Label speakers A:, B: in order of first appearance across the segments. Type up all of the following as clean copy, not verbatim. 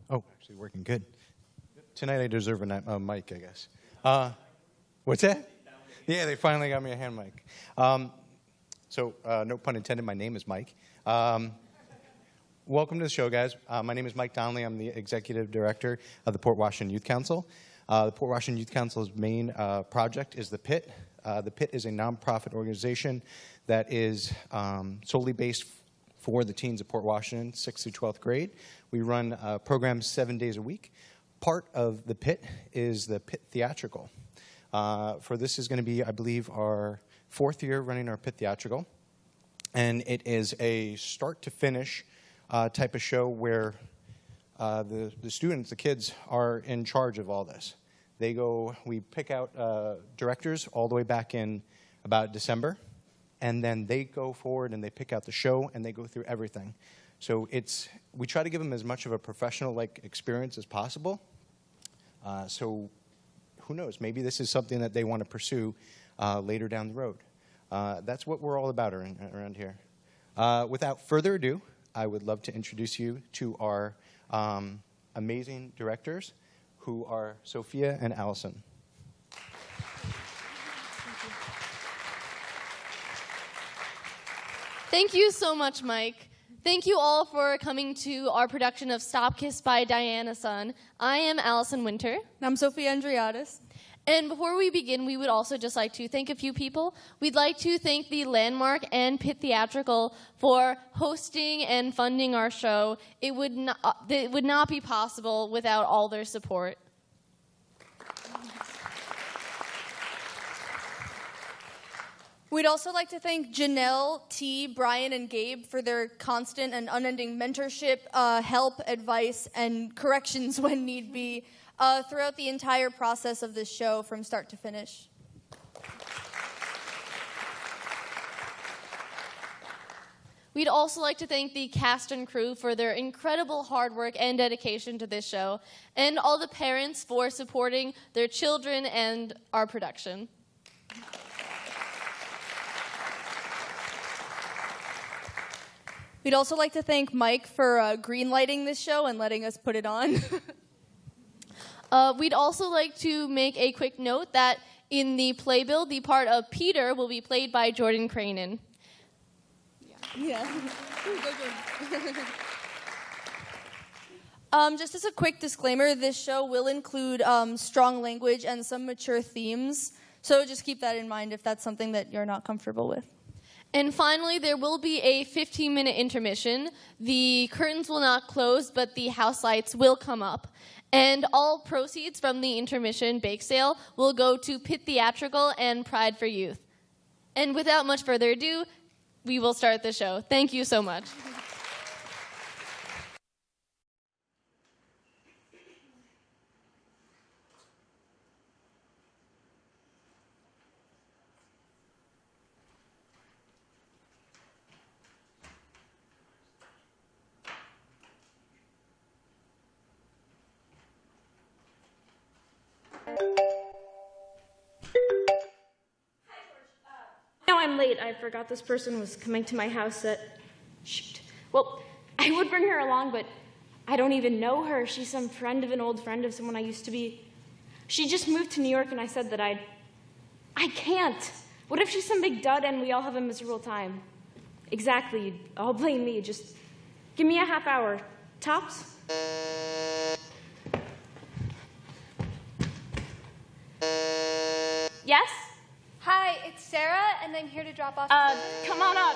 A: Oh, actually working good. Tonight I deserve a mic, I guess. What's that? Yeah, they finally got me a hand mic. So, no pun intended, my name is Mike. Welcome to the show, guys. My name is Mike Donnelly. I'm the Executive Director of the Port Washington Youth Council. The Port Washington Youth Council's main project is the PIT. The PIT is a nonprofit organization that is solely based for the teens of Port Washington, 6th through 12th grade. We run programs 7 days a week. Part of the PIT is the PitTheatrical. For this is going to be, I believe, our 4th year running our PitTheatrical. And it is a start-to-finish type of show where the students, the kids, are in charge of all this. We pick out directors all the way back in about December, and then they go forward and they pick out the show and they go through everything. So we try to give them as much of a professional-like experience as possible. So who knows, maybe this is something that they want to pursue later down the road. That's what we're all about around here. Without further ado, I would love to introduce you to our amazing directors, who are Sophia and Allison.
B: Thank you so much, Mike. Thank you all for coming to our production of Stop Kiss by Diana Son. I am Allison Winter.
C: And I'm Sophia Andreadis.
B: And before we begin, we would also just like to thank a few people. We'd like to thank the Landmark and PitTheatrical for hosting and funding our show. It would not be possible without all their support.
C: We'd also like to thank Jonelle, T, Brian, and Gabe for their constant and unending mentorship, help, advice, and corrections when need be throughout the entire process of this show from start to finish.
B: We'd also like to thank the cast and crew for their incredible hard work and dedication to this show, and all the parents for supporting their children and our production.
C: We'd also like to thank Mike for greenlighting this show and letting us put it on.
B: We'd also like to make a quick note that in the playbill, the part of Peter will be played by Jordan Krainin.
C: Yeah. Just as a quick disclaimer, this show will include strong language and some mature themes, so just keep that in mind if that's something that you're not comfortable with.
B: And finally, there will be a 15-minute intermission. The curtains will not close, but the house lights will come up. And all proceeds from the intermission bake sale will go to PitTheatrical and Pride for Youth. And without much further ado, we will start the show. Thank you so much.
D: Now I'm late. I forgot this person was coming to my house at... Shoot. Well, I would bring her along, but I don't even know her. She's some friend of an old friend of someone I used to be. She just moved to New York, and I said that I can't. What if she's some big dud and we all have a miserable time? Exactly. I'll blame me. Just give me a half hour. Tops? Yes?
E: Hi, it's Sarah, and I'm here to drop off.
D: Come on up.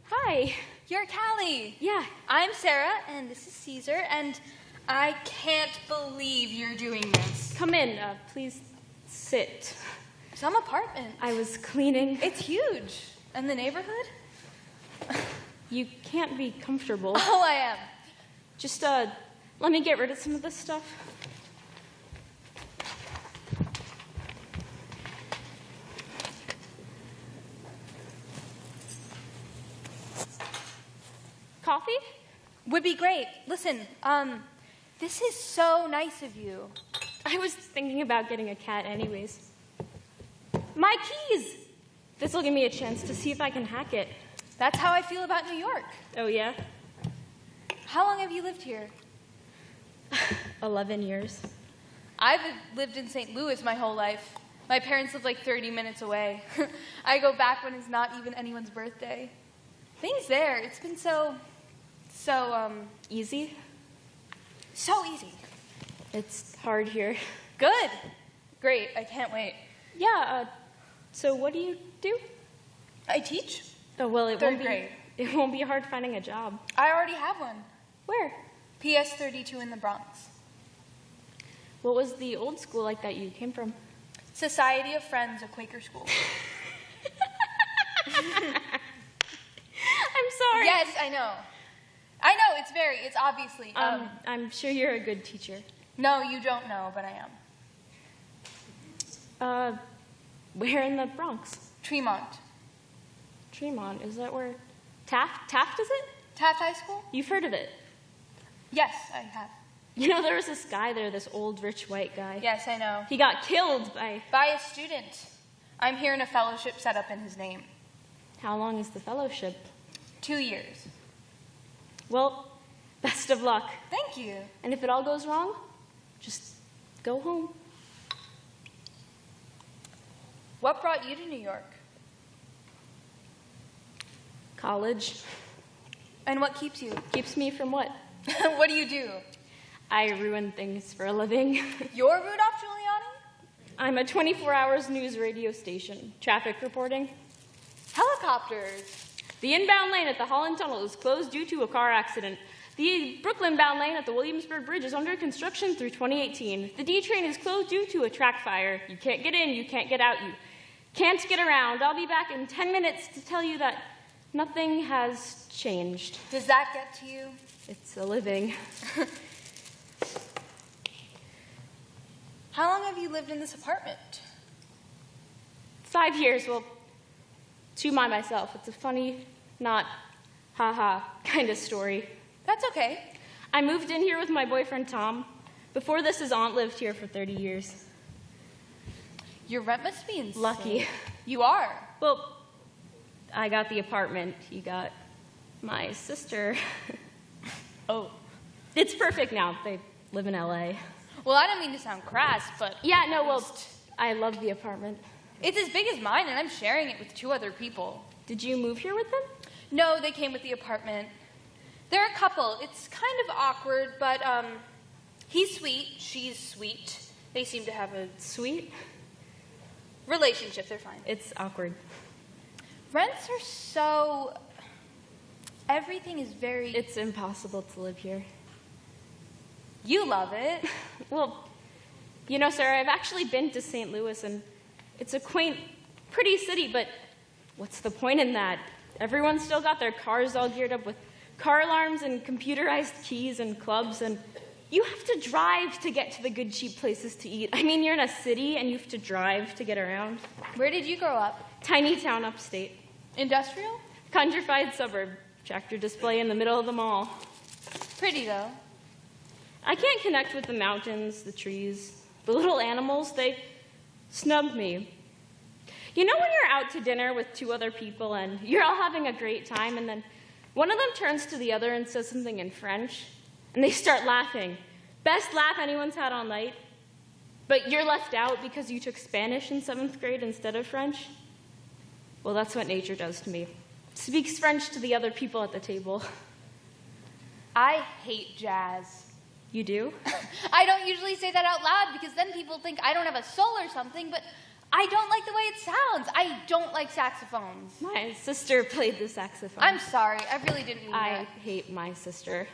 D: Hi.
E: You're Callie.
D: Yeah.
E: I'm Sarah, and this is Caesar, and I can't believe you're doing this.
D: Come in. Please sit.
E: Some apartment.
D: I was cleaning.
E: It's huge. And the neighborhood?
D: You can't be comfortable.
C: Oh, I am.
D: Just, let me get rid of some of this stuff. Coffee?
E: Would be great. Listen, this is so nice of you.
D: I was thinking about getting a cat anyways. My keys! This will give me a chance to see if I can hack it.
E: That's how I feel about New York.
D: Oh, yeah?
E: How long have you lived here?
D: 11 years.
E: I've lived in St. Louis my whole life. My parents live like 30 minutes away. I go back when it's not even anyone's birthday. Things there, it's been so
D: Easy?
E: so easy.
D: It's hard here.
E: Good. Great, I can't wait.
D: Yeah, so what do you do?
E: I teach.
D: Oh, well, it
E: Third grade.
D: It won't be hard finding a job.
E: I already have one.
D: Where?
E: PS 32 in the Bronx.
D: What was the old school like that you came from?
E: Society of Friends, a Quaker school.
D: I'm sorry.
E: Yes, I know. It's obviously.
D: I'm sure you're a good teacher.
E: No, you don't know, but I am.
D: Where in the Bronx?
E: Tremont.
D: Tremont, is that where Taft is it?
E: Taft High School?
D: You've heard of it.
E: Yes, I have.
D: You know, there was this guy there, this old rich white guy.
E: Yes, I know.
D: He got killed by...
E: By a student. I'm hearing a fellowship set up in his name.
D: How long is the fellowship?
E: 2 years.
D: Well, best of luck.
E: Thank you.
D: And if it all goes wrong, just go home.
E: What brought you to New York?
D: College.
E: And what keeps you?
D: Keeps me from what?
E: What do you do?
D: I ruin things for a living.
E: You're Rudolph Giuliani?
D: I'm a 24 hours news radio station. Traffic reporting.
E: Helicopters.
D: The inbound lane at the Holland Tunnel is closed due to a car accident. The Brooklyn-bound lane at the Williamsburg Bridge is under construction through 2018. The D train is closed due to a track fire. You can't get in, you can't get out, you can't get around. I'll be back in 10 minutes to tell you that nothing has changed.
E: Does that get to you?
D: It's a living.
E: How long have you lived in this apartment?
D: 5 years, well, to myself. It's a funny, not ha-ha kind of story.
E: That's okay.
D: I moved in here with my boyfriend, Tom. Before this, his aunt lived here for 30 years.
E: Your rent must be insane.
D: Lucky.
E: You are.
D: Well, I got the apartment. He got my sister.
E: Oh.
D: It's perfect now. They live in LA.
E: Well, I don't mean to sound crass, but...
D: Yeah, no, well, I love the apartment.
E: It's as big as mine, and I'm sharing it with 2 other people.
D: Did you move here with them?
E: No, they came with the apartment. They're a couple. It's kind of awkward, but, he's sweet, she's sweet. They seem to have a
D: Sweet?
E: relationship. They're fine.
D: It's awkward.
E: Rents are so... Everything is very...
D: It's impossible to live here.
E: You love it.
D: Well, you know, Sarah, I've actually been to St. Louis, and it's a quaint, pretty city, but what's the point in that? Everyone's still got their cars all geared up with car alarms and computerized keys and clubs, and you have to drive to get to the good, cheap places to eat. I mean, you're in a city, and you have to drive to get around.
E: Where did you grow up?
D: Tiny town upstate.
E: Industrial?
D: Countrified suburb. Tractor display in the middle of the mall.
E: Pretty, though.
D: I can't connect with the mountains, the trees, the little animals. They snub me. You know when you're out to dinner with 2 other people and you're all having a great time, and then one of them turns to the other and says something in French, and they start laughing. Best laugh anyone's had all night. But you're left out because you took Spanish in 7th grade instead of French? Well, that's what nature does to me. Speaks French to the other people at the table.
E: I hate jazz.
D: You do?
E: I don't usually say that out loud because then people think I don't have a soul or something, but I don't like the way it sounds. I don't like saxophones.
D: My sister played the saxophone.
E: I'm sorry. I really didn't mean
D: I
E: that.
D: hate my sister.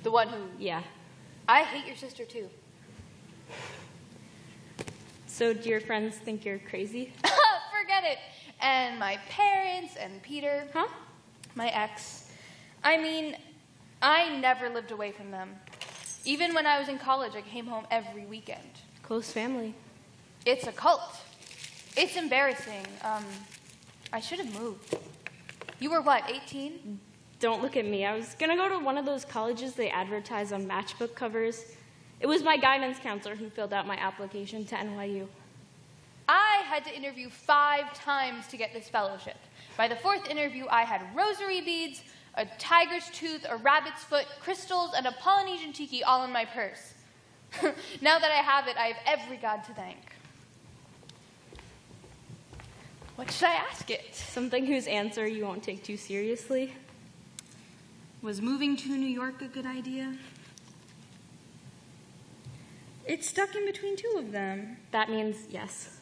E: The one who...
D: Yeah.
E: I hate your sister, too.
D: So do your friends think you're crazy?
E: Forget it. And my parents and Peter,
D: Huh?
E: my ex, I mean, I never lived away from them. Even when I was in college, I came home every weekend.
D: Close family.
E: It's a cult. It's embarrassing. I should have moved. You were what, 18?
D: Don't look at me. I was going to go to one of those colleges they advertise on matchbook covers. It was my guidance counselor who filled out my application to NYU.
E: I had to interview 5 times to get this fellowship. By the 4th interview, I had rosary beads, a tiger's tooth, a rabbit's foot, crystals, and a Polynesian tiki all in my purse. Now that I have it, I have every god to thank. What should I ask it?
D: Something whose answer you won't take too seriously.
E: Was moving to New York a good idea?
F: It's stuck in between 2 of them.
D: That means yes.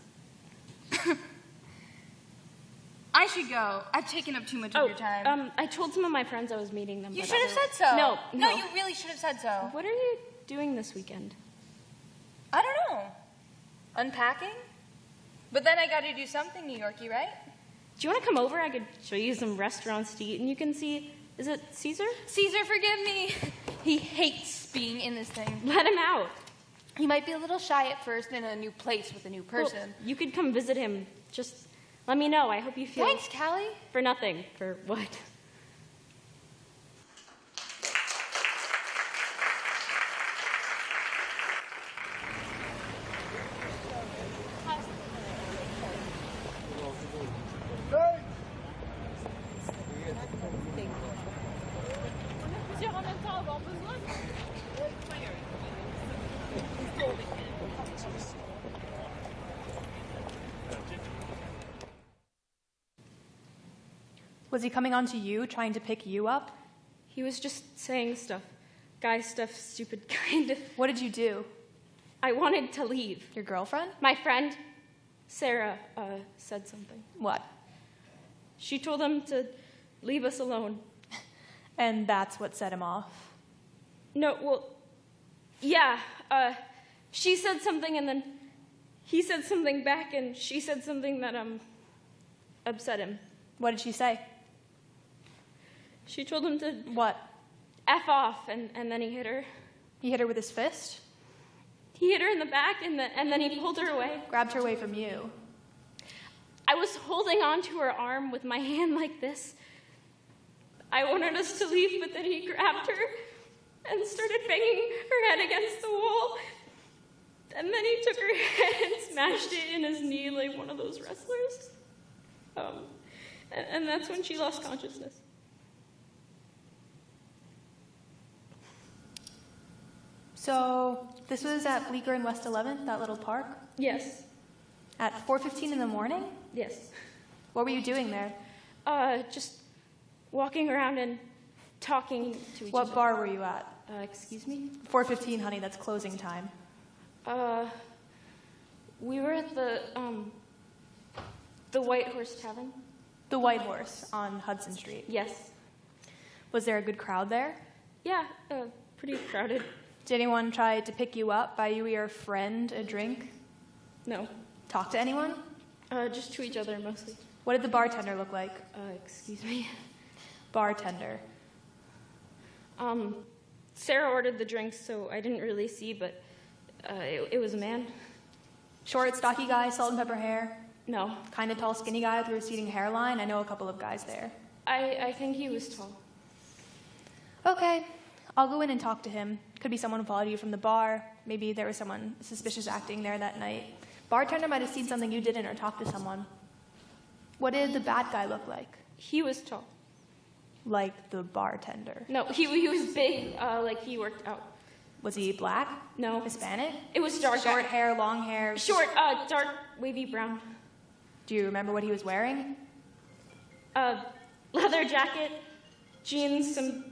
E: I should go. I've taken up too much of your time.
D: I told some of my friends I was meeting them.
E: You
D: but
E: should have said so.
D: No,
E: No, you really should have said so.
D: What are you doing this weekend?
E: I don't know. Unpacking? But then I got to do something New Yorky, right?
D: Do you want to come over? I could show you some restaurants to eat, and you can see, is it Caesar?
E: Caesar, forgive me. He hates being in this thing.
D: Let him out.
E: He might be a little shy at first in a new place with a new person.
D: Well, you could come visit him. Just let me know. I hope you feel...
E: Thanks, Callie.
D: For nothing. For what?
G: Was he coming on to you, trying to pick you up?
D: He was just saying stuff. Guy stuff, stupid kind of.
G: What did you do?
D: I wanted to leave.
G: Your girlfriend?
D: My friend, Sarah, said something.
G: What?
D: She told him to leave us alone.
G: And that's what set him off?
D: No, well, yeah. She said something and then he said something back and she said something that, upset him.
G: What did she say?
D: She told him to
G: What?
D: F off, and then he hit her.
G: He hit her with his fist?
D: He hit her in the back, and then he pulled her away.
G: Grabbed her away from you?
D: I was holding onto her arm with my hand like this. I wanted us to leave, but then he grabbed her and started banging her head against the wall. And then he took her head and smashed it in his knee like one of those wrestlers. And that's when she lost consciousness.
G: So, this was at Bleecker and West 11th, that little park?
D: Yes.
G: At 4:15 in the morning?
D: Yes.
G: What were you doing there?
D: Just walking around and talking to each other.
G: What bar were you at?
D: Excuse me?
G: 4:15, honey, that's closing time.
D: We were at the White Horse Tavern.
G: The White Horse on Hudson Street.
D: Yes.
G: Was there a good crowd there?
D: Yeah, pretty crowded.
G: Did anyone try to pick you up, buy you or your friend a drink?
D: No.
G: Talk to anyone?
D: Just to each other mostly.
G: What did the bartender look like?
D: Excuse me?
G: Bartender.
D: Sarah ordered the drinks, so I didn't really see, but it was a man.
G: Short, stocky guy, salt and pepper hair?
D: No.
G: Kind of tall, skinny guy with a receding hairline? I know a couple of guys there.
D: I think he was tall.
G: Okay, I'll go in and talk to him. Could be someone who followed you from the bar. Maybe there was someone suspicious acting there that night. Bartender might have seen something you didn't or talked to someone. What did the bad guy look like?
D: He was tall.
G: Like the bartender.
D: No, he was big, like he worked out.
G: Was he black?
D: No.
G: Hispanic?
D: It was dark.
G: Short hair, long hair?
D: Short, dark, wavy brown.
G: Do you remember what he was wearing?
D: Leather jacket, jeans, some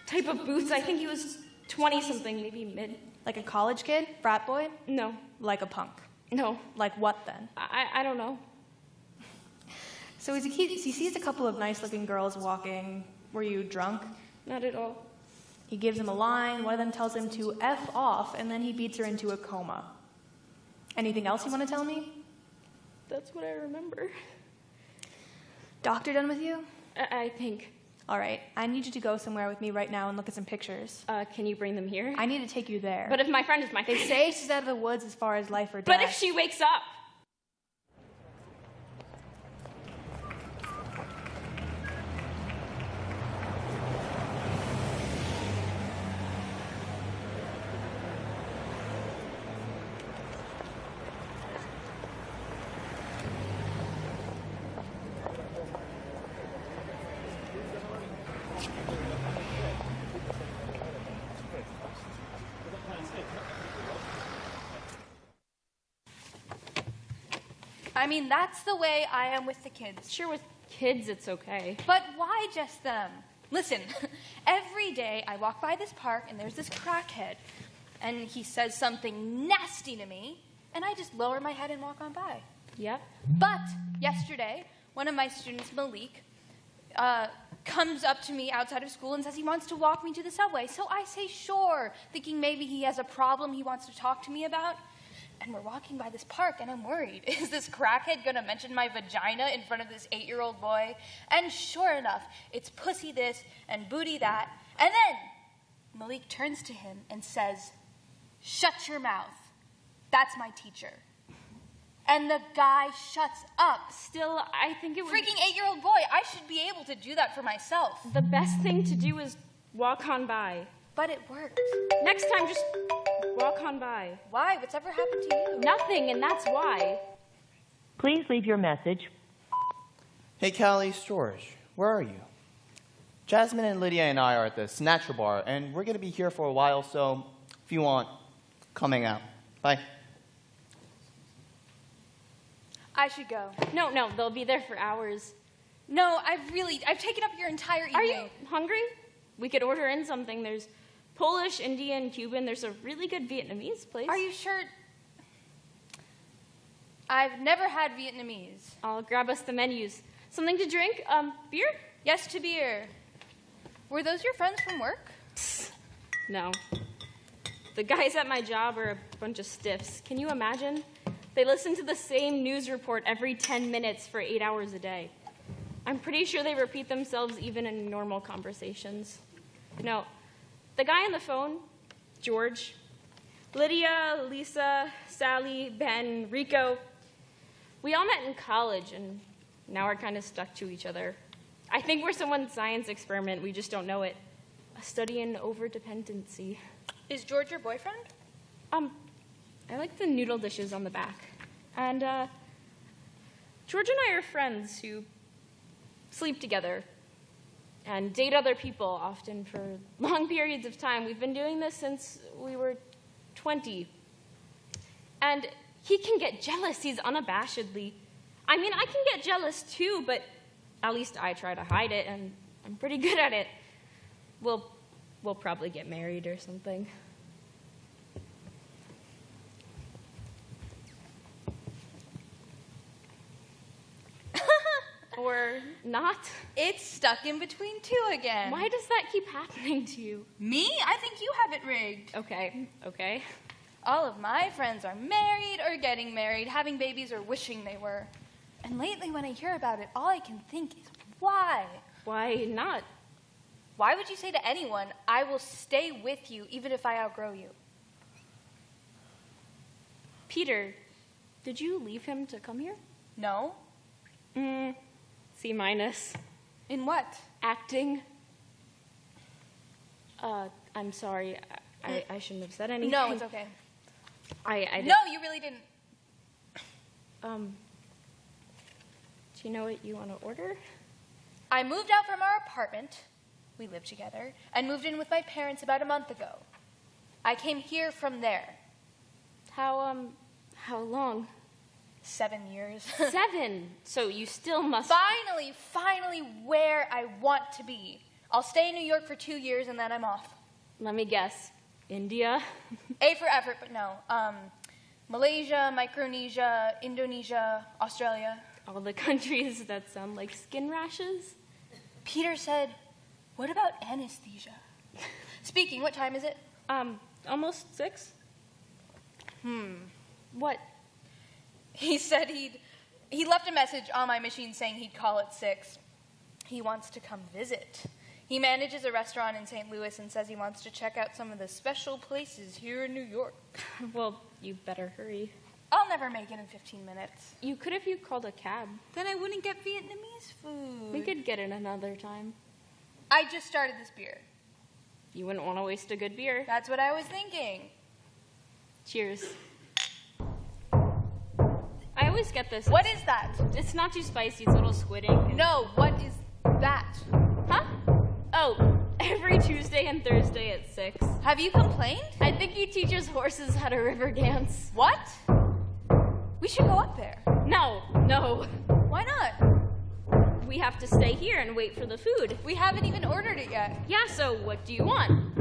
D: type of boots. I think he was 20-something, maybe mid.
G: Like a college kid? Frat boy?
D: No.
G: Like a punk?
D: No.
G: Like what then?
D: I don't know.
G: So he sees a couple of nice-looking girls walking. Were you drunk?
D: Not at all.
G: He gives them a line. One of them tells him to F off, and then he beats her into a coma. Anything else you want to tell me?
D: That's what I remember.
G: Doctor done with you?
D: I think.
G: All right, I need you to go somewhere with me right now and look at some pictures.
D: Can you bring them here?
G: I need to take you there.
D: But if my friend is my
G: They
D: friend.
G: say she's out of the woods as far as life or death.
D: But if she wakes up?
E: I mean, that's the way I am with the kids.
D: Sure, with kids it's okay.
E: But why just them? Listen, every day I walk by this park and there's this crackhead, and he says something nasty to me, and I just lower my head and walk on by.
D: Yep.
E: But yesterday, one of my students, Malik, comes up to me outside of school and says he wants to walk me to the subway. So I say sure, thinking maybe he has a problem he wants to talk to me about. And we're walking by this park, and I'm worried. Is this crackhead going to mention my vagina in front of this 8-year-old boy? And sure enough, it's pussy this and booty that. And then Malik turns to him and says, "Shut your mouth. That's my teacher." And the guy shuts up.
D: Still, I think it would...
E: Freaking 8-year-old boy, I should be able to do that for myself.
D: The best thing to do is walk on by.
E: But it worked.
D: Next time, just walk on by.
E: Why? What's ever happened to you?
D: Nothing, and that's why.
H: Please leave your message.
I: Hey, Callie, Storage, where are you? Jasmine and Lydia and I are at the Snatcher Bar, and we're going to be here for a while, so if you want, come hang out. Bye.
E: I should go.
D: No, they'll be there for hours.
E: No, I've taken up your entire evening.
D: Are you hungry? We could order in something. There's Polish, Indian, Cuban. There's a really good Vietnamese place.
E: Are you sure? I've never had Vietnamese.
D: I'll grab us the menus. Something to drink? Beer?
E: Yes to beer. Were those your friends from work?
D: No. The guys at my job are a bunch of stiffs. Can you imagine? They listen to the same news report every 10 minutes for 8 hours a day. I'm pretty sure they repeat themselves even in normal conversations. No, the guy on the phone, George, Lydia, Lisa, Sally, Ben, Rico, we all met in college, and now we're kind of stuck to each other. I think we're someone's science experiment. We just don't know it. A study in overdependency.
E: Is George your boyfriend?
D: I like the noodle dishes on the back. And, George and I are friends who sleep together and date other people, often for long periods of time. We've been doing this since we were 20. And he can get jealous. He's unabashedly. I mean, I can get jealous too, but at least I try to hide it, and I'm pretty good at it. We'll probably get married or something. Or not.
E: It's stuck in between two again.
D: Why does that keep happening to you?
E: Me? I think you have it rigged.
D: Okay.
E: All of my friends are married or getting married, having babies or wishing they were. And lately when I hear about it, all I can think is, why?
D: Why not?
E: Why would you say to anyone, I will stay with you even if I outgrow you?
D: Peter, did you leave him to come here?
E: No.
D: C minus.
E: In what?
D: Acting. I'm sorry. I shouldn't have said anything.
E: No, it's okay.
D: I didn't.
E: No, you really didn't.
D: Do you know what you want to order?
E: I moved out from our apartment, we live together, and moved in with my parents about a month ago. I came here from there.
D: How long?
E: 7 years.
D: 7. So you still must...
E: Finally where I want to be. I'll stay in New York for 2 years and then I'm off.
D: Let me guess. India?
E: A for effort, but no. Malaysia, Micronesia, Indonesia, Australia.
D: All the countries that sound like skin rashes?
E: Peter said, what about anesthesia? Speaking, what time is it?
D: Almost 6. What?
E: He said he left a message on my machine saying he'd call at 6. He wants to come visit. He manages a restaurant in St. Louis and says he wants to check out some of the special places here in New York.
D: Well, you better hurry.
E: I'll never make it in 15 minutes.
D: You could if you called a cab.
E: Then I wouldn't get Vietnamese food.
D: We could get it another time.
E: I just started this beer.
D: You wouldn't want to waste a good beer.
E: That's what I was thinking.
D: Cheers. I always get this.
E: What is that?
D: It's not too spicy. It's a little squidding.
E: No, what is that?
D: Huh? Oh, every Tuesday and Thursday at 6.
E: Have you complained?
D: I think he teaches horses how to river dance.
E: What? We should go up there.
D: No.
E: Why not?
D: We have to stay here and wait for the food.
E: We haven't even ordered it yet.
D: Yeah, so what do you want?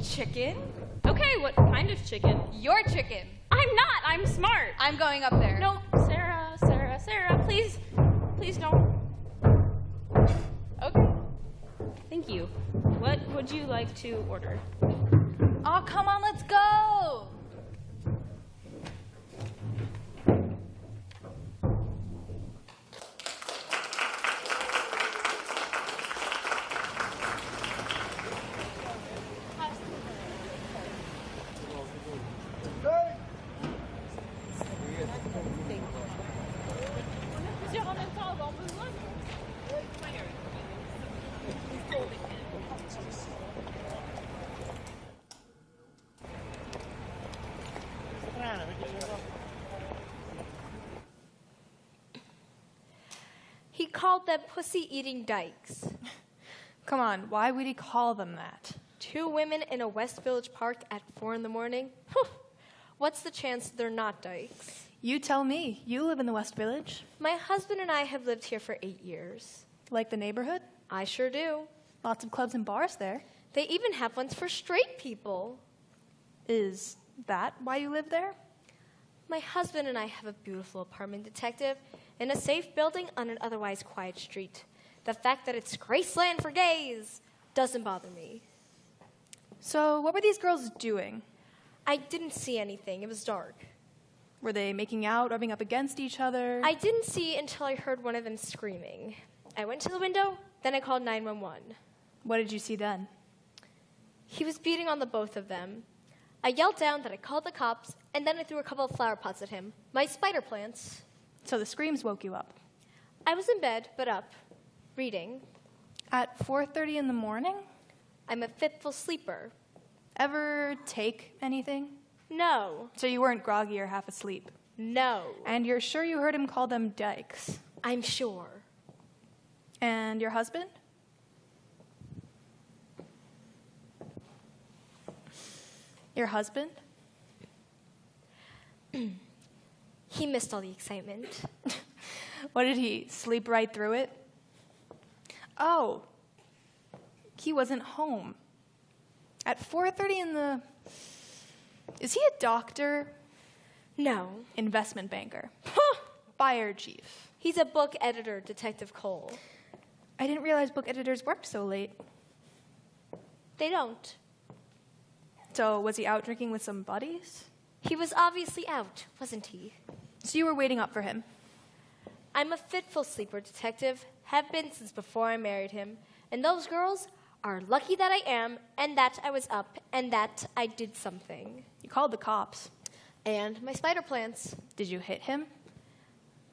E: Chicken?
D: Okay, what kind of chicken?
E: Your chicken.
D: I'm not. I'm smart.
E: I'm going up there.
D: No, Sarah, please don't.
E: Okay.
D: Thank you. What would you like to order?
E: Oh, come on, let's go.
C: He called them pussy-eating dykes.
G: Come on, why would he call them that?
C: 2 women in a West Village park at 4 in the morning? Whew. What's the chance they're not dykes?
G: You tell me. You live in the West Village.
C: My husband and I have lived here for 8 years.
G: Like the neighborhood?
C: I sure do.
G: Lots of clubs and bars there.
C: They even have ones for straight people.
G: Is that why you live there?
C: My husband and I have a beautiful apartment, detective, in a safe building on an otherwise quiet street. The fact that it's Graceland for gays doesn't bother me.
G: So what were these girls doing?
C: I didn't see anything. It was dark.
G: Were they making out, rubbing up against each other?
C: I didn't see until I heard one of them screaming. I went to the window, then I called 911.
G: What did you see then?
C: He was beating on the both of them. I yelled down that I called the cops, and then I threw a couple of flower pots at him. My spider plants.
G: So the screams woke you up.
C: I was in bed, but up, reading.
G: At 4:30 in the morning?
C: I'm a fitful sleeper.
G: Ever take anything?
C: No.
G: So you weren't groggy or half asleep?
C: No.
G: And you're sure you heard him call them dykes?
C: I'm sure.
G: And your husband? Your husband?
C: He missed all the excitement.
G: What did he, sleep right through it? Oh, he wasn't home. At 4:30 in the... Is he a doctor?
C: No.
G: Investment banker? Fire chief?
C: He's a book editor, Detective Cole.
G: I didn't realize book editors worked so late.
C: They don't.
G: So was he out drinking with some buddies?
C: He was obviously out, wasn't he?
G: So you were waiting up for him?
C: I'm a fitful sleeper, detective. Have been since before I married him. And those girls are lucky that I am, and that I was up, and that I did something.
G: You called the cops.
C: And my spider plants.
G: Did you hit him?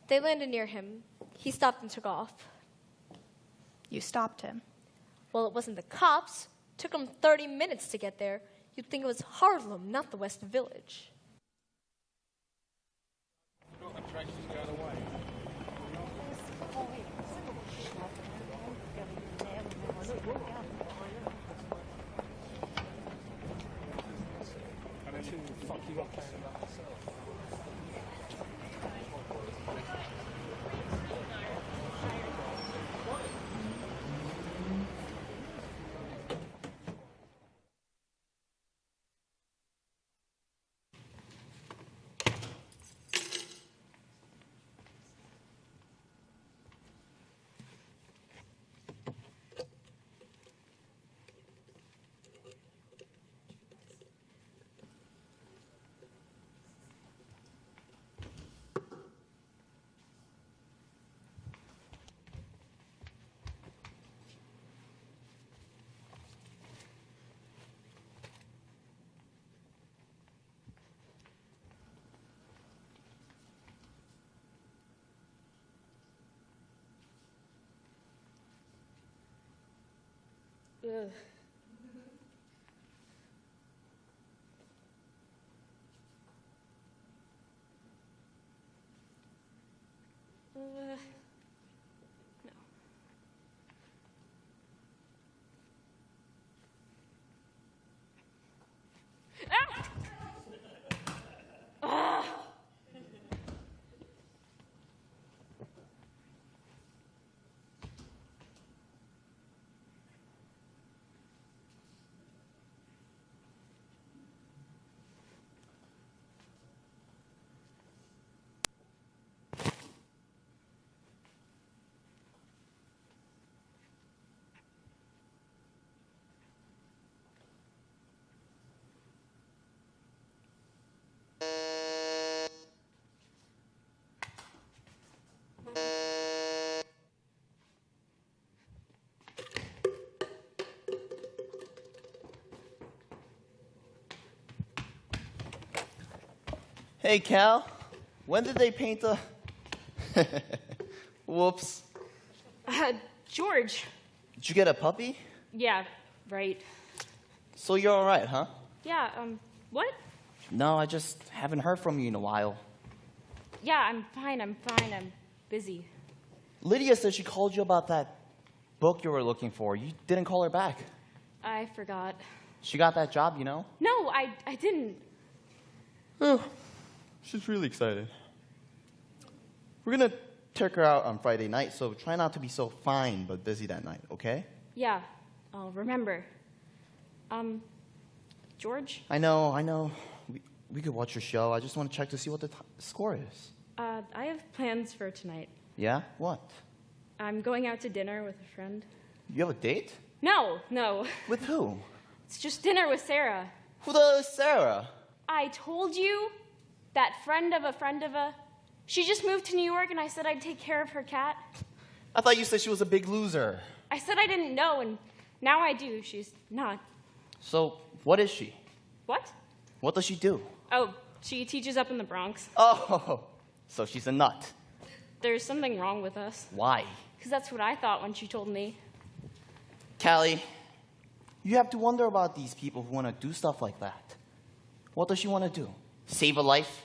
C: They landed near him. He stopped and took off.
G: You stopped him.
C: Well, it wasn't the cops. Took them 30 minutes to get there. You'd think it was Harlem, not the West Village.
D: Ugh. No. Ah! Ah!
I: Hey, Cal. When did they paint the... Whoops.
D: George.
I: Did you get a puppy?
D: Yeah, right.
I: So you're all right, huh?
D: Yeah, what?
I: No, I just haven't heard from you in a while.
D: Yeah, I'm fine, I'm busy.
I: Lydia said she called you about that book you were looking for. You didn't call her back.
D: I forgot.
I: She got that job, you know?
D: No, I didn't.
I: Oh, she's really excited. We're gonna take her out on Friday night, so try not to be so fine but busy that night, okay?
D: Yeah, I'll remember. George?
I: I know. We could watch your show. I just want to check to see what the score is.
D: I have plans for tonight.
I: Yeah? What?
D: I'm going out to dinner with a friend.
I: You have a date?
D: No.
I: With who?
D: It's just dinner with Sarah.
I: Who the is Sarah?
D: I told you that friend of a... She just moved to New York, and I said I'd take care of her cat.
I: I thought you said she was a big loser.
D: I said I didn't know, and now I do. She's not.
I: So, what is she?
D: What?
I: What does she do?
D: Oh, she teaches up in the Bronx.
I: Oh, so she's a nut.
D: There's something wrong with us.
I: Why?
D: Because that's what I thought when she told me.
I: Callie, you have to wonder about these people who want to do stuff like that. What does she want to do? Save a life?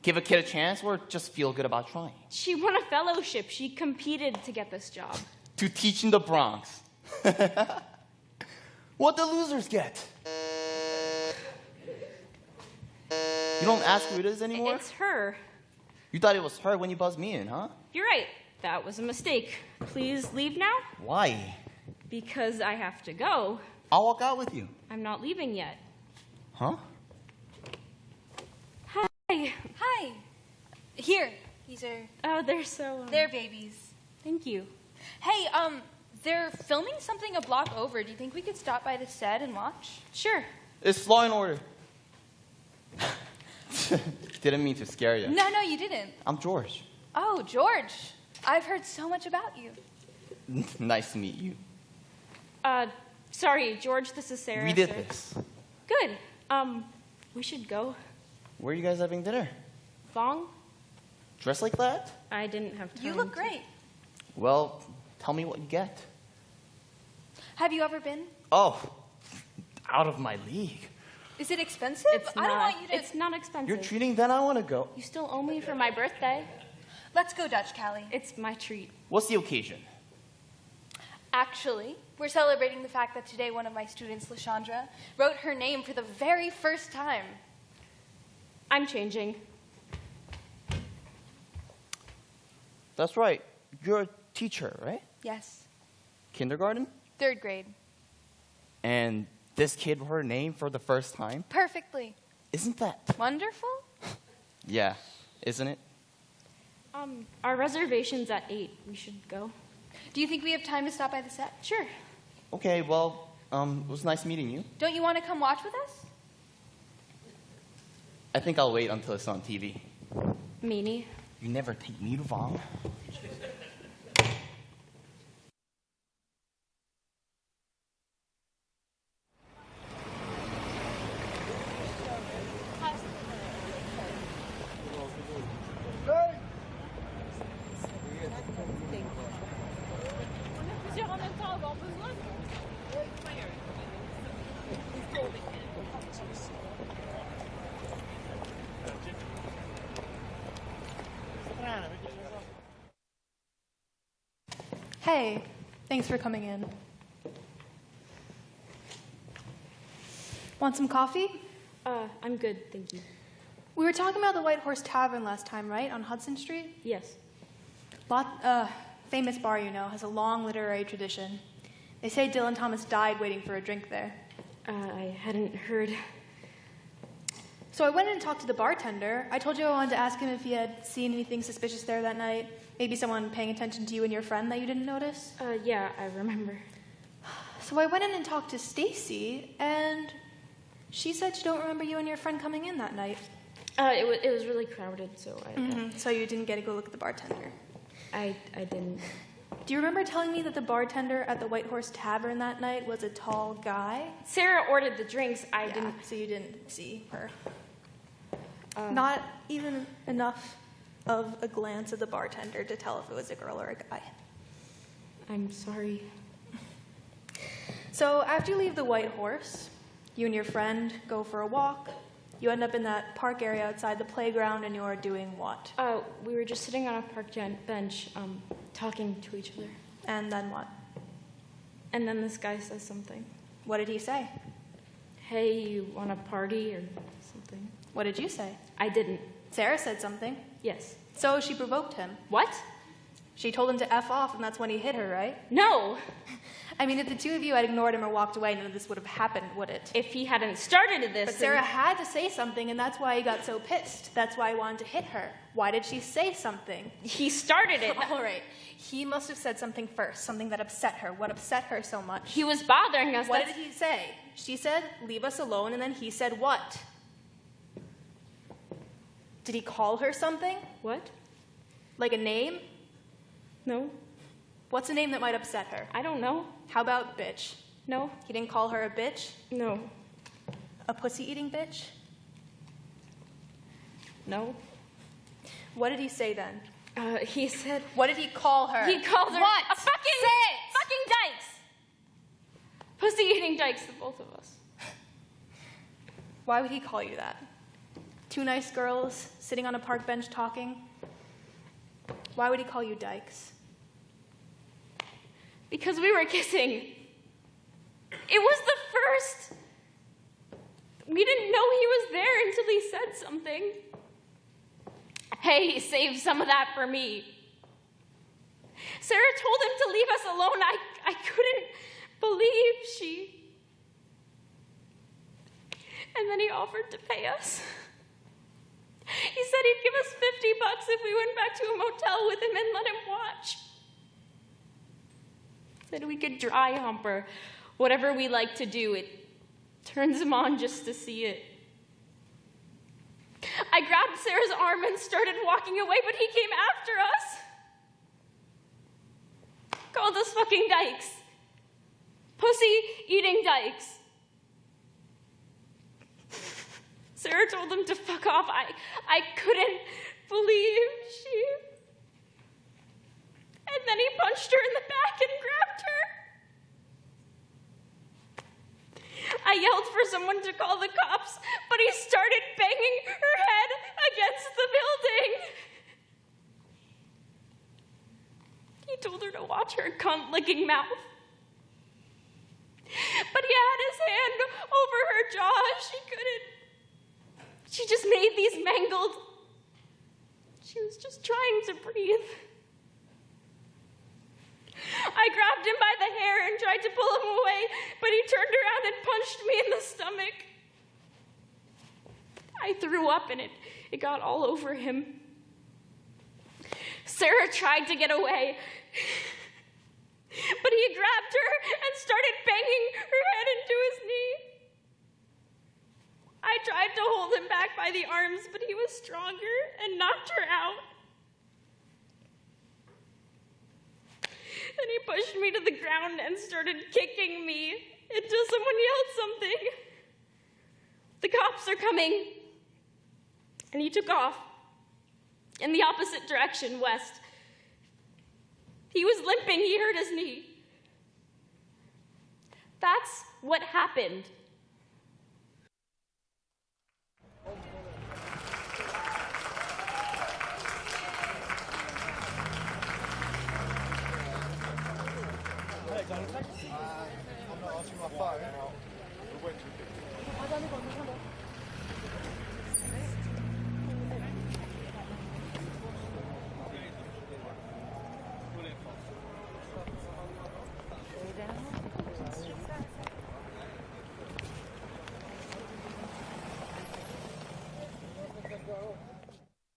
I: Give a kid a chance? Or just feel good about trying?
D: She won a fellowship. She competed to get this job.
I: To teach in the Bronx. What do losers get? You don't ask who it is anymore?
D: It's her.
I: You thought it was her when you buzzed me in, huh?
D: You're right. That was a mistake. Please leave now?
I: Why?
D: Because I have to go.
I: I'll walk out with you.
D: I'm not leaving yet.
I: Huh?
D: Hi.
J: Hi. Here. These are...
D: Oh, they're so...
J: They're babies.
D: Thank you.
J: Hey, they're filming something a block over. Do you think we could stop by the set and watch?
D: Sure.
I: It's Law and Order. Didn't mean to scare you.
J: No, you didn't.
I: I'm George.
J: Oh, George. I've heard so much about you.
I: Nice to meet you.
D: Sorry, George, this is Sarah.
I: We did
D: sir.
I: this.
D: Good. We should go.
I: Where are you guys having dinner?
D: Fong?
I: Dressed like that?
D: I didn't have time.
J: You look great.
I: Well, tell me what you get.
J: Have you ever been?
I: Oh, out of my league.
J: Is it expensive?
D: It's
J: I don't want you to...
D: It's not expensive.
I: You're treating, then I want to go.
D: You still owe me for my birthday.
J: Let's go Dutch, Callie.
D: It's my treat.
I: What's the occasion?
J: Actually, we're celebrating the fact that today one of my students, Lashandra, wrote her name for the very first time.
D: I'm changing.
I: That's right. You're a teacher, right?
J: Yes.
I: Kindergarten?
J: 3rd grade.
I: And this kid wrote her name for the first time?
J: Perfectly.
I: Isn't that?
J: Wonderful?
I: Yeah, isn't it?
D: Our reservation's at 8. We should go.
J: Do you think we have time to stop by the set?
D: Sure.
I: Okay, well, it was nice meeting you.
J: Don't you want to come watch with us?
I: I think I'll wait until it's on TV.
D: Meanie.
I: You never take me to Vong.
G: Hey, thanks for coming in. Want some coffee?
D: I'm good, thank you.
G: We were talking about the White Horse Tavern last time, right? On Hudson Street?
D: Yes.
G: Famous bar, you know, has a long literary tradition. They say Dylan Thomas died waiting for a drink there.
D: I hadn't heard.
G: So I went in and talked to the bartender. I told you I wanted to ask him if he had seen anything suspicious there that night. Maybe someone paying attention to you and your friend that you didn't notice.
D: Yeah, I remember.
G: So I went in and talked to Stacy, and she said she don't remember you and your friend coming in that night.
D: It was really crowded, so
G: So you didn't get to go look at the bartender.
D: I didn't.
G: Do you remember telling me that the bartender at the White Horse Tavern that night was a tall guy?
D: Sarah ordered the drinks. I didn't.
G: So you didn't see her. Not even enough of a glance at the bartender to tell if it was a girl or a guy.
D: I'm sorry.
G: So after you leave the White Horse, you and your friend go for a walk. You end up in that park area outside the playground, and you're doing what?
D: We were just sitting on a park bench, talking to each other.
G: And then what?
D: And then this guy says something.
G: What did he say?
D: Hey, you want to party or something?
G: What did you say?
D: I didn't.
G: Sarah said something.
D: Yes.
G: So she provoked him.
D: What?
G: She told him to F off, and that's when he hit her, right?
D: No!
G: I mean, if the two of you had ignored him or walked away, none of this would have happened, would it?
D: If he hadn't started this...
G: But Sarah had to say something, and that's why he got so pissed. That's why he wanted to hit her. Why did she say something?
D: He started it.
G: All right. He must have said something first, something that upset her. What upset her so much?
D: He was bothering us.
G: What did he say? She said, leave us alone, and then he said what? Did he call her something?
D: What?
G: Like a name?
D: No.
G: What's a name that might upset her?
D: I don't know.
G: How about bitch?
D: No.
G: He didn't call her a bitch?
D: No.
G: A pussy-eating bitch?
D: No.
G: What did he say then?
D: He said...
G: What did he call her?
D: He called her...
G: What?
D: A fucking...
G: Say it!
D: Fucking dykes! Pussy-eating dykes, the both of us.
G: Why would he call you that? Two nice girls sitting on a park bench talking? Why would he call you dykes?
D: Because we were kissing. It was the first. We didn't know he was there until he said something. Hey, save some of that for me. Sarah told him to leave us alone. I couldn't believe she... And then he offered to pay us. He said he'd give us $50 if we went back to a motel with him and let him watch. Said we could dry hump or whatever we like to do. It turns him on just to see it. I grabbed Sarah's arm and started walking away, but he came after us. Called us fucking dykes. Pussy-eating dykes. Sarah told him to fuck off. I couldn't believe she... And then he punched her in the back and grabbed her. I yelled for someone to call the cops, but he started banging her head against the building. He told her to watch her cunt-licking mouth. But he had his hand over her jaw. She couldn't. She just made these mangled. She was just trying to breathe. I grabbed him by the hair and tried to pull him away, but he turned around and punched me in the stomach. I threw up and it got all over him. Sarah tried to get away, but he grabbed her and started banging her head into his knee. I tried to hold him back by the arms, but he was stronger and knocked her out. Then he pushed me to the ground and started kicking me until someone yelled something. The cops are coming. And he took off in the opposite direction, west. He was limping. He hurt his knee. That's what happened.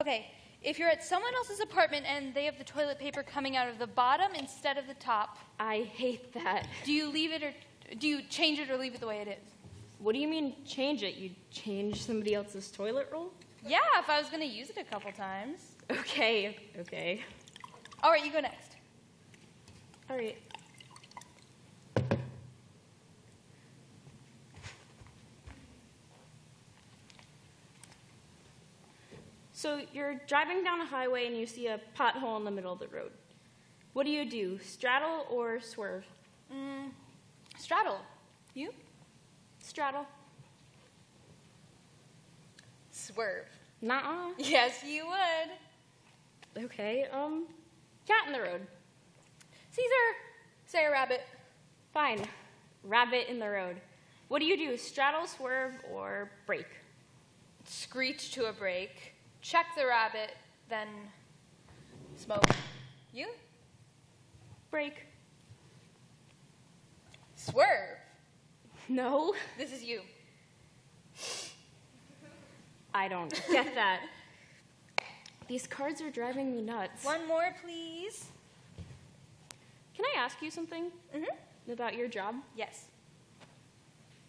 J: Okay, if you're at someone else's apartment and they have the toilet paper coming out of the bottom instead of the top,
D: I hate that.
J: do you leave it or do you change it or leave it the way it is?
D: What do you mean change it? You change somebody else's toilet roll?
J: Yeah, if I was going to use it a couple times.
D: Okay.
J: All right, you go next.
D: All right. So you're driving down a highway and you see a pothole in the middle of the road. What do? Straddle or swerve?
J: Straddle. You?
D: Straddle.
J: Swerve.
D: Nuh-uh.
J: Yes, you would.
D: Okay, cat in the road.
J: Caesar, say a rabbit.
D: Fine. Rabbit in the road. What do? Straddle, swerve, or brake?
J: Screech to a brake. Check the rabbit, then smoke. You?
D: Brake.
J: Swerve.
D: No.
J: This is you.
D: I don't get that. These cars are driving me nuts.
J: One more, please.
D: Can I ask you something? About your job?
J: Yes.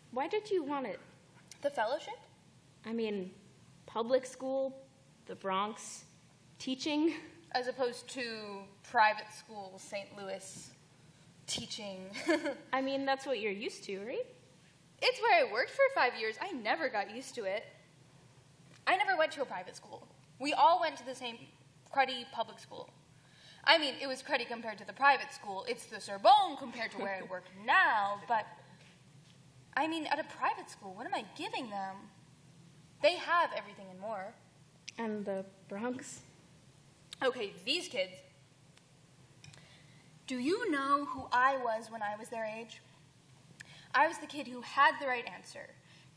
D: Why did you want it?
J: The fellowship?
D: I mean, public school, the Bronx, teaching.
J: As opposed to private school, St. Louis, teaching.
D: I mean, that's what you're used to, right?
J: It's where I worked for 5 years. I never got used to it. I never went to a private school. We all went to the same cruddy public school. I mean, it was cruddy compared to the private school. It's the Sorbonne compared to where I work now, but I mean, at a private school, what am I giving them? They have everything and more.
D: And the Bronx?
J: Okay, these kids. Do you know who I was when I was their age? I was the kid who had the right answer,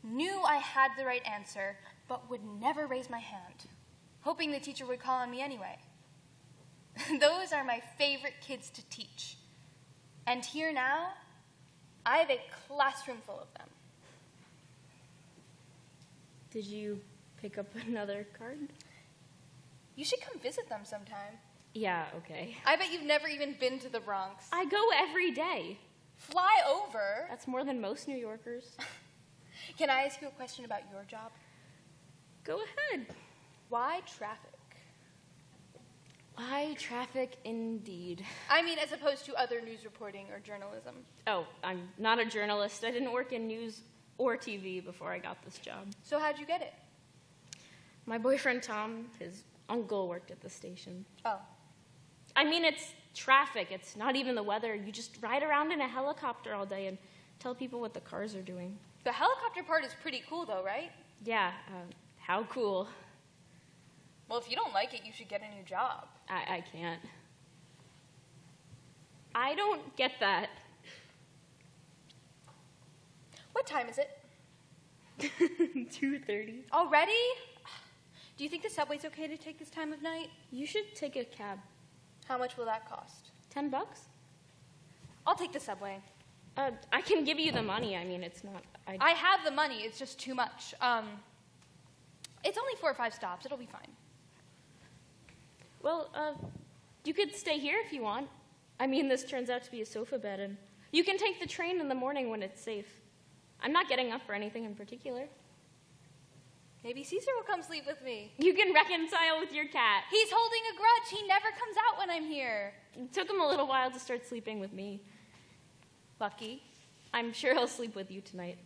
J: knew I had the right answer, but would never raise my hand, hoping the teacher would call on me anyway. Those are my favorite kids to teach. And here now, I have a classroom full of them.
D: Did you pick up another card?
J: You should come visit them sometime.
D: Yeah, okay.
J: I bet you've never even been to the Bronx.
D: I go every day.
J: Fly over.
D: That's more than most New Yorkers.
J: Can I ask you a question about your job?
D: Go ahead.
J: Why traffic?
D: Why traffic indeed?
J: I mean, as opposed to other news reporting or journalism.
D: Oh, I'm not a journalist. I didn't work in news or TV before I got this job.
J: So how'd you get it?
D: My boyfriend Tom, his uncle worked at the station.
J: Oh.
D: I mean, it's traffic. It's not even the weather. You just ride around in a helicopter all day and tell people what the cars are doing.
J: The helicopter part is pretty cool, though, right?
D: Yeah, how cool.
J: Well, if you don't like it, you should get a new job.
D: I can't. I don't get that.
J: What time is it?
D: 2:30.
J: Already? Do you think the subway's okay to take this time of night?
D: You should take a cab.
J: How much will that cost?
D: $10?
J: I'll take the subway.
D: I can give you the money. I mean, it's not...
J: I have the money. It's just too much. It's only 4 or 5 stops. It'll be fine.
D: Well, you could stay here if you want. I mean, this turns out to be a sofa bed, and you can take the train in the morning when it's safe. I'm not getting up for anything in particular.
J: Maybe Caesar will come sleep with me.
D: You can reconcile with your cat.
J: He's holding a grudge. He never comes out when I'm here.
D: It took him a little while to start sleeping with me.
J: Lucky.
D: I'm sure he'll sleep with you tonight.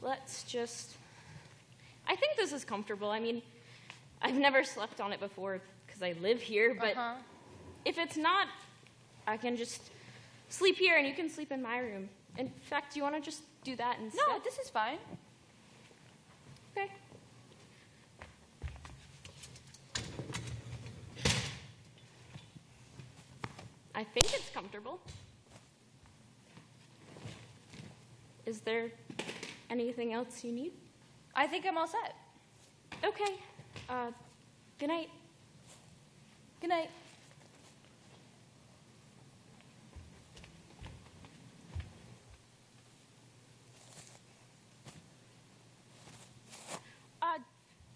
D: Let's just... I think this is comfortable. I mean, I've never slept on it before because I live here, but if it's not, I can just sleep here and you can sleep in my room. In fact, do you want to just do that instead?
J: No, this is fine.
D: Okay. I think it's comfortable. Is there anything else you need?
J: I think I'm all set.
D: Okay. Good night.
J: Good night.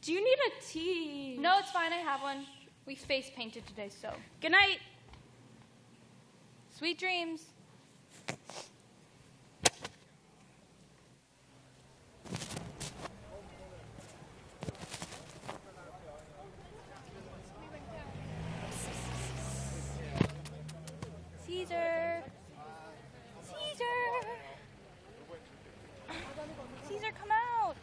D: Do you need a tea?
J: No, it's fine. I have one. We face painted today, so.
D: Good night.
J: Sweet dreams. Caesar. Caesar. Caesar, come out.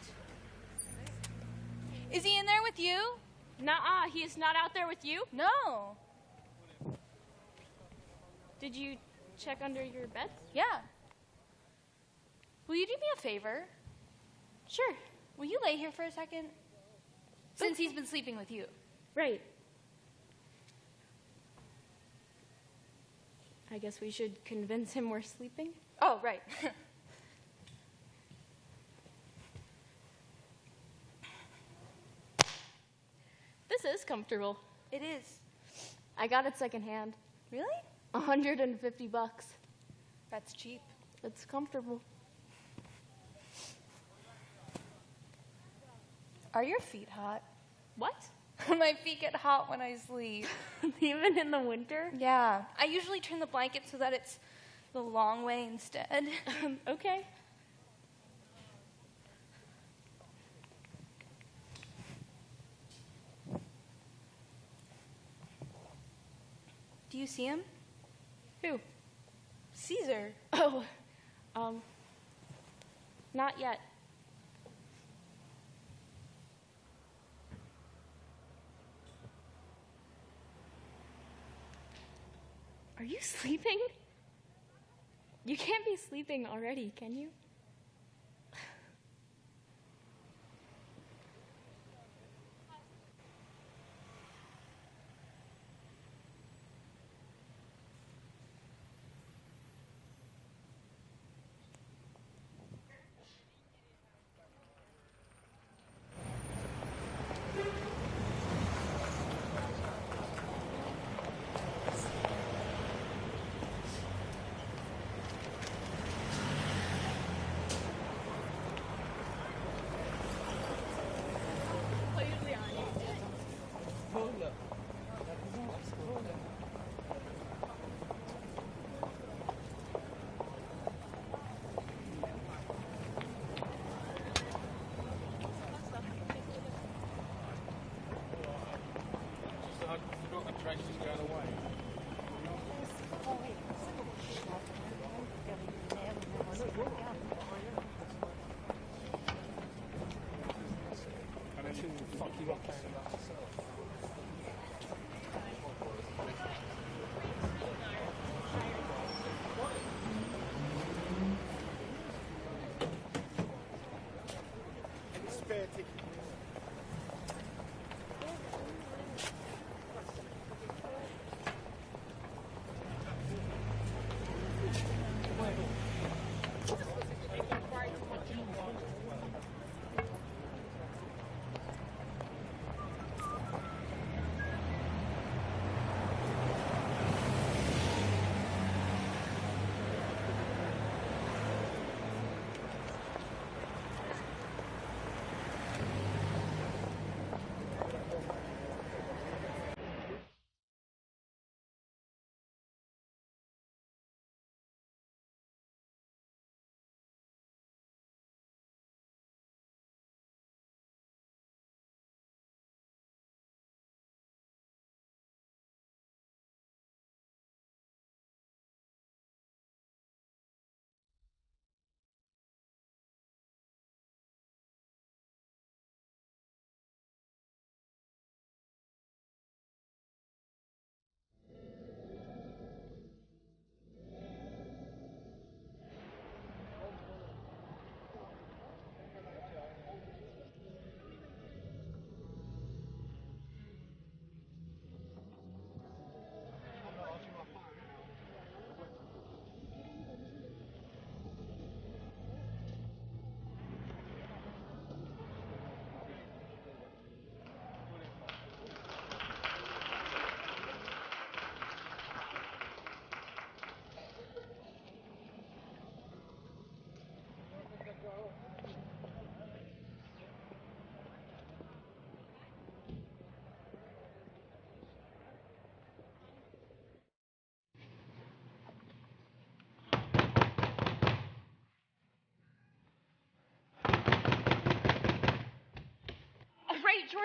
J: Is he in there with you?
D: Nuh-uh, he is not out there with you?
J: No.
D: Did you check under your bed?
J: Yeah. Will you do me a favor?
D: Sure.
J: Will you lay here for a second? Since he's been sleeping with you.
D: Right. I guess we should convince him we're sleeping.
J: Oh, right.
D: This is comfortable.
J: It is.
D: I got it secondhand.
J: Really?
D: $150.
J: That's cheap.
D: It's comfortable.
J: Are your feet hot?
D: What?
J: My feet get hot when I sleep.
D: Even in the winter?
J: Yeah. I usually turn the blanket so that it's the long way instead.
D: Okay.
J: Do you see him?
D: Who?
J: Caesar.
D: Oh, not yet. Are you sleeping? You can't be sleeping already, can you?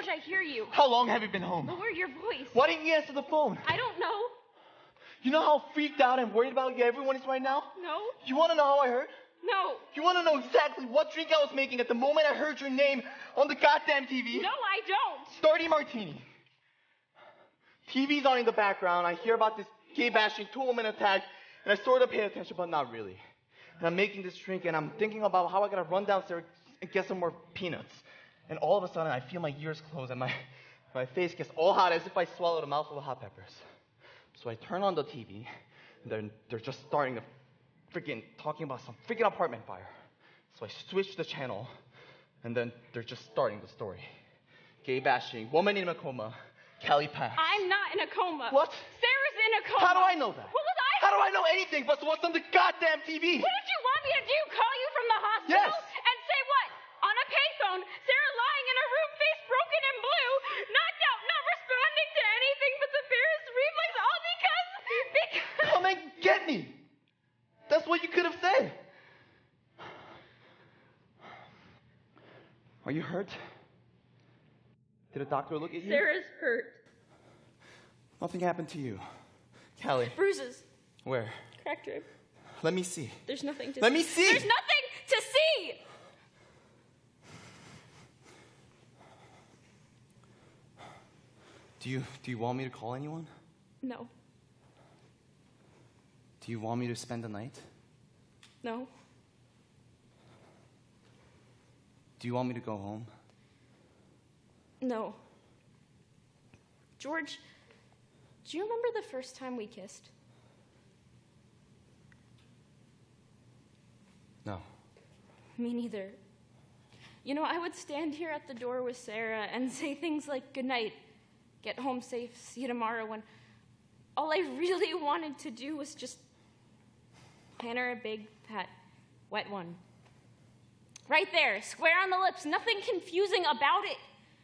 D: George, I hear you.
I: How long have you been home?
D: Lower your voice.
I: Why didn't you answer the phone?
D: I don't know.
I: You know how freaked out and worried about you everyone is right now?
D: No.
I: You want to know how I heard?
D: No.
I: You want to know exactly what drink I was making at the moment I heard your name on the goddamn TV?
D: No, I don't.
I: 30 martini. TV's on in the background. I hear about this gay bashing, 2-woman attack, and I sort of pay attention, but not really. And I'm making this drink, and I'm thinking about how I gotta run downstairs and get some more peanuts. And all of a sudden, I feel my ears close, and my face gets all hot as if I swallowed a mouthful of hot peppers. So I turn on the TV, and they're just starting to talking about some freaking apartment fire. So I switch the channel, and then they're just starting the story. Gay bashing, woman in a coma, Cali passed.
D: I'm not in a coma.
I: What?
D: Sarah's in a coma.
I: How do I know that?
D: What was I?
I: How do I know anything but what's on the goddamn TV?
D: What did you want me to do? Call you from the hospital?
I: Yes.
D: And say what? On a payphone, Sarah lying in her room, face broken and blue, knocked out, not responding to anything but the barest reflex, all because...
I: Come and get me. That's what you could have said. Are you hurt? Did a doctor look at you?
D: Sarah's hurt.
I: Nothing happened to you. Callie.
D: Bruises.
I: Where?
D: Cracked rib.
I: Let me see.
D: There's nothing to
I: Let
D: see.
I: me see.
D: There's nothing to see!
I: Do you want me to call anyone?
D: No.
I: Do you want me to spend the night?
D: No.
I: Do you want me to go home?
D: No. George, do you remember the first time we kissed?
I: No.
D: Me neither. You know, I would stand here at the door with Sarah and say things like, good night, get home safe, see you tomorrow, when all I really wanted to do was just hand her a big, fat, wet one. Right there, square on the lips, nothing confusing about it.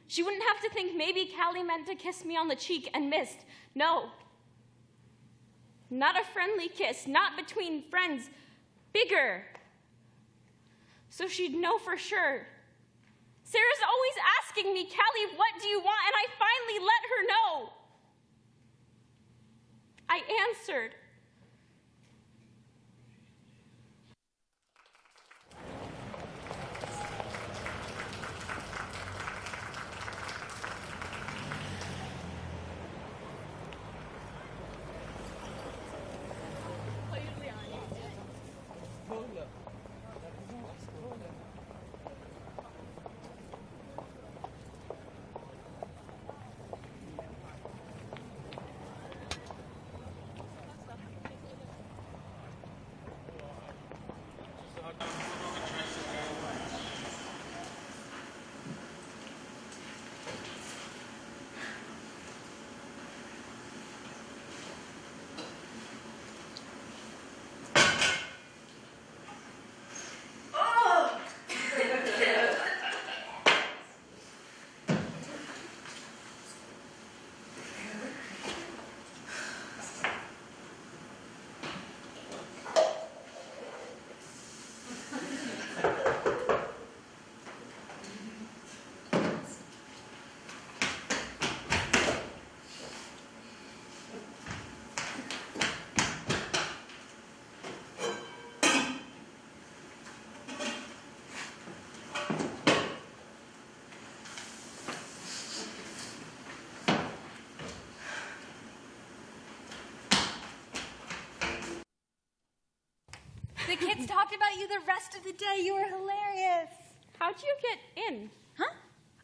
D: She wouldn't have to think maybe Callie meant to kiss me on the cheek and missed. No. Not a friendly kiss, not between friends. Bigger. So she'd know for sure. Sarah's always asking me, Callie, what do you want? And I finally let her know. I answered.
J: The kids talked about you the rest of the day. You were hilarious.
D: How'd you get in?
J: Huh?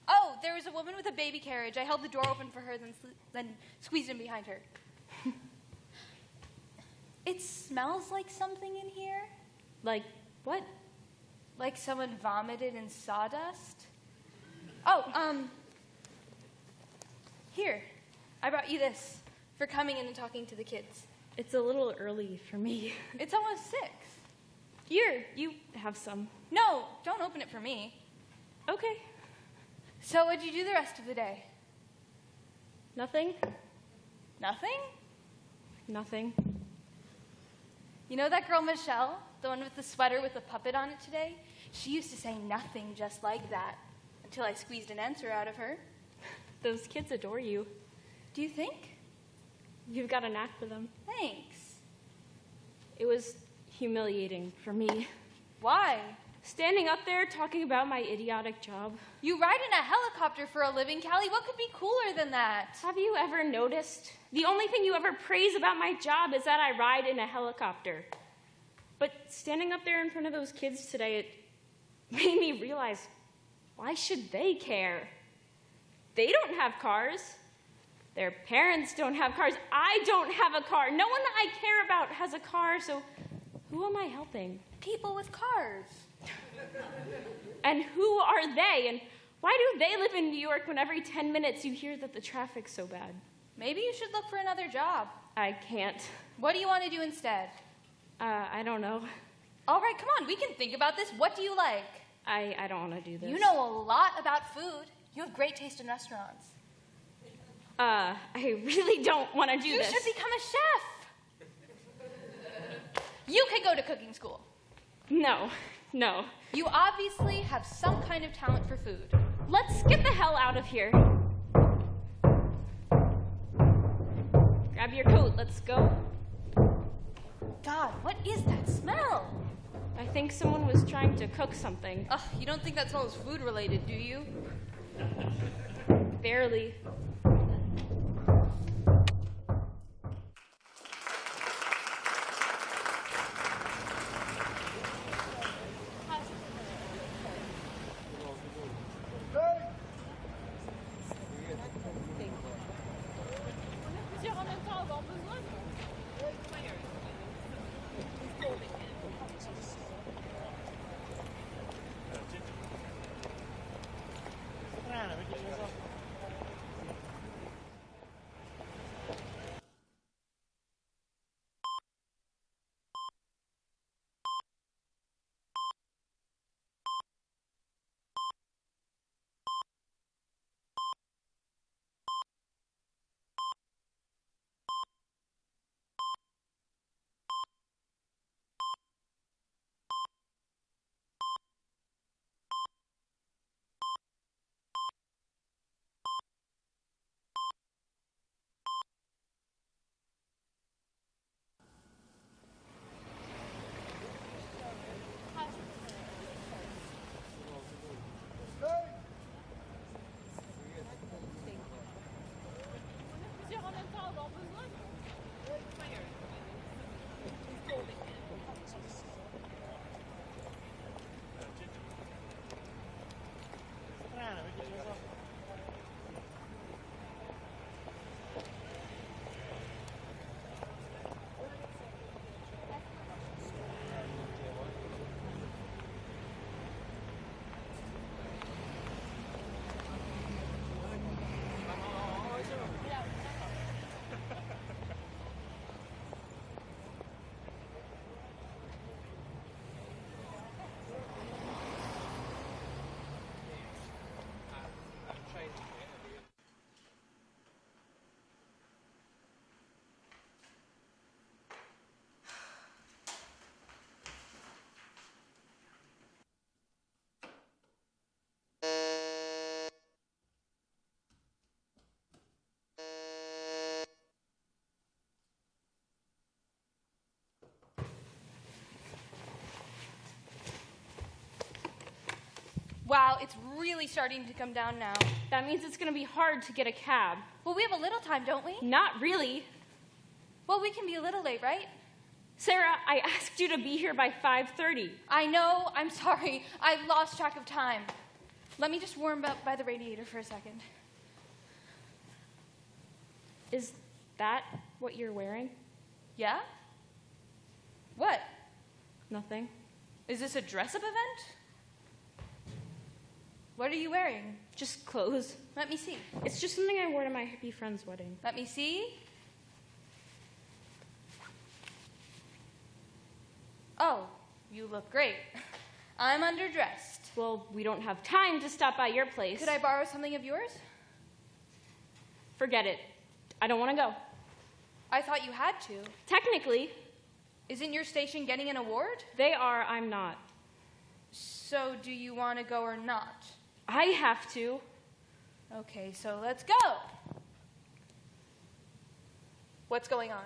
J: Oh, there was a woman with a baby carriage. I held the door open for her, then squeezed in behind her. It smells like something in here.
D: Like what?
J: Like someone vomited in sawdust. Oh, here. I brought you this for coming in and talking to the kids.
D: It's a little early for me.
J: It's almost 6.
D: Here, you have some.
J: No, don't open it for me.
D: Okay.
J: So what'd you do the rest of the day?
D: Nothing?
J: Nothing?
D: Nothing.
J: You know that girl Michelle? The one with the sweater with the puppet on it today? She used to say nothing just like that until I squeezed an answer out of her.
D: Those kids adore you.
J: Do you think?
D: You've got a knack for them.
J: Thanks.
D: It was humiliating for me.
J: Why?
D: Standing up there talking about my idiotic job.
J: You ride in a helicopter for a living, Callie. What could be cooler than that?
D: Have you ever noticed? The only thing you ever praise about my job is that I ride in a helicopter. But standing up there in front of those kids today, it made me realize, why should they care? They don't have cars. Their parents don't have cars. I don't have a car. No one that I care about has a car, so who am I helping?
J: People with cars.
D: And who are they? And why do they live in New York when every 10 minutes you hear that the traffic's so bad?
J: Maybe you should look for another job.
D: I can't.
J: What do you want to do instead?
D: I don't know.
J: All right, come on, we can think about this. What do you like?
D: I don't want to do this.
J: You know a lot about food. You have great taste in restaurants.
D: I really don't want to do this.
J: You should become a chef. You could go to cooking school.
D: No.
J: You obviously have some kind of talent for food.
D: Let's get the hell out of here. Grab your coat, let's go.
J: God, what is that smell?
D: I think someone was trying to cook something.
J: Ugh, you don't think that smell is food related, do you?
D: Barely.
J: Wow, it's really starting to come down now.
D: That means it's going to be hard to get a cab.
J: Well, we have a little time, don't we?
D: Not really.
J: Well, we can be a little late, right?
D: Sarah, I asked you to be here by 5:30.
J: I know. I'm sorry. I've lost track of time. Let me just warm up by the radiator for a second.
D: Is that what you're wearing?
J: Yeah? What?
D: Nothing.
J: Is this a dress-up event? What are you wearing?
D: Just clothes.
J: Let me see.
D: It's just something I wore to my hippie friend's wedding.
J: Let me see. Oh, you look great. I'm underdressed.
D: Well, we don't have time to stop by your place.
J: Could I borrow something of yours?
D: Forget it. I don't want to go.
J: I thought you had to.
D: Technically.
J: Isn't your station getting an award?
D: They are, I'm not.
J: So do you want to go or not?
D: I have to.
E: Okay, so let's go. What's going on?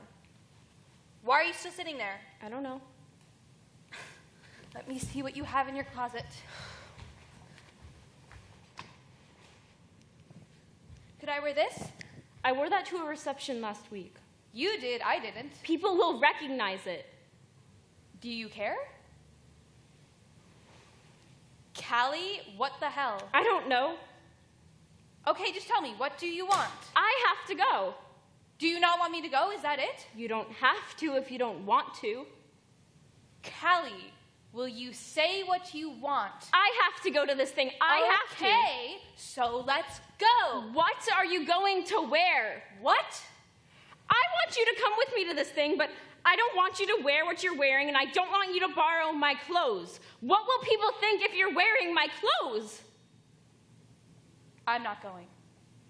E: Why are you still sitting there?
D: I don't know.
E: Let me see what you have in your closet. Could I wear this?
D: I wore that to a reception last week.
E: You did, I didn't.
D: People will recognize it.
E: Do you care? Callie, what the hell?
D: I don't know.
E: Okay, just tell me, what do you want?
D: I have to go.
E: Do you not want me to go? Is that it?
D: You don't have to if you don't want to.
E: Callie, will you say what you want?
D: I have to go to this thing. I have to.
E: Okay, so let's go.
D: What are you going to wear?
E: What?
D: I want you to come with me to this thing, but I don't want you to wear what you're wearing, and I don't want you to borrow my clothes. What will people think if you're wearing my clothes?
E: I'm not going.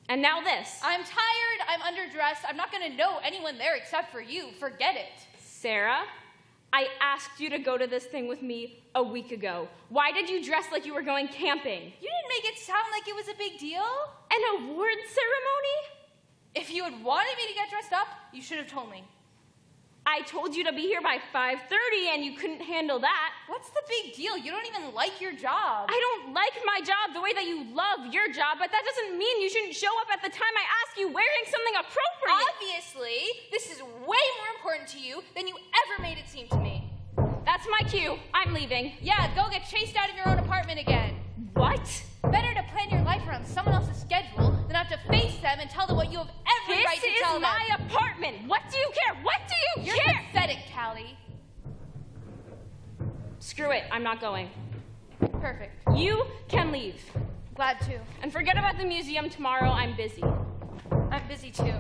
D: And now this.
E: I'm tired, I'm underdressed, I'm not going to know anyone there except for you. Forget it.
D: Sarah, I asked you to go to this thing with me a week ago. Why did you dress like you were going camping?
E: You didn't make it sound like it was a big deal.
D: An award ceremony?
E: If you had wanted me to get dressed up, you should have told me.
D: I told you to be here by 5:30 and you couldn't handle that.
E: What's the big deal? You don't even like your job.
D: I don't like my job the way that you love your job, but that doesn't mean you shouldn't show up at the time I ask you wearing something appropriate.
E: Obviously, this is way more important to you than you ever made it seem to me.
D: That's my cue. I'm leaving.
E: Yeah, go get chased out of your own apartment again.
D: What?
E: Better to plan your life around someone else's schedule than have to face them and tell them what you have every right to tell them.
D: This is my apartment. What do you care? What do you care?
E: You're pathetic, Callie.
D: Screw it. I'm not going.
E: Perfect.
D: You can leave.
E: Glad to.
D: And forget about the museum tomorrow. I'm busy.
E: I'm busy too.